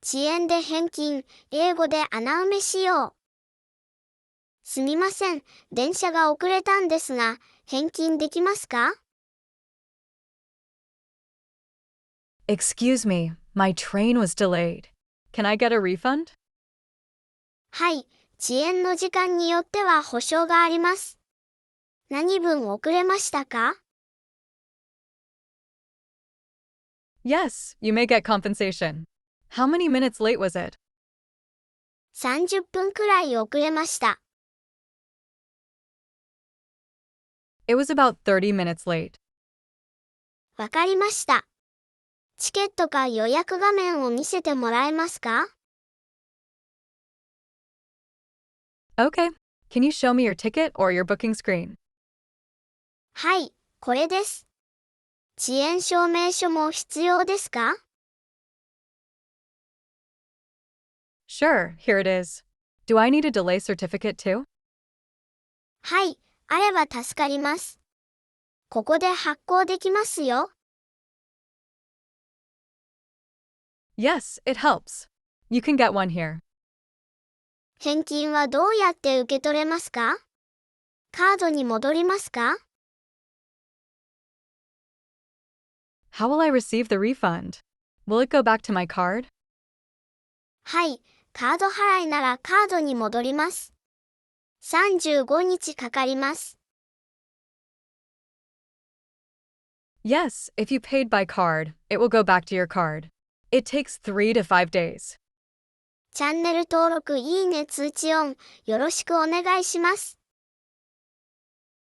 遅延で返金、英語で穴埋めしよう。すみません、電車が遅れたんですが、返金できますか？ Excuse me, my train was delayed. Can I get a refund? はい、遅延の時間によっては保証があります。何分遅れましたか？ Yes, you may get compensation. How many minutes late was it? 30分くらい遅れました。It was about 30 minutes late. わかりました。チケットか予約画面を見せてもらえますか？ Okay, can you show me your ticket or your booking screen? はい、これです。遅延証明書も必要ですか？ Sure, here it is. Do I need a delay certificate too? はい、あれば助かります。ここで発行できますよ。Yes, it helps. You can get one here. 返金はどうやって受け取れますか？カードに戻りますか？ How will I receive the refund? Will it go back to my card? はい、カード払いならカードに戻ります。35日かかります。Yes, if you paid by card, it will go back to your card. It takes 3 to 5 days. チャンネル登録、いいね、通知オン、よろしくお願いします。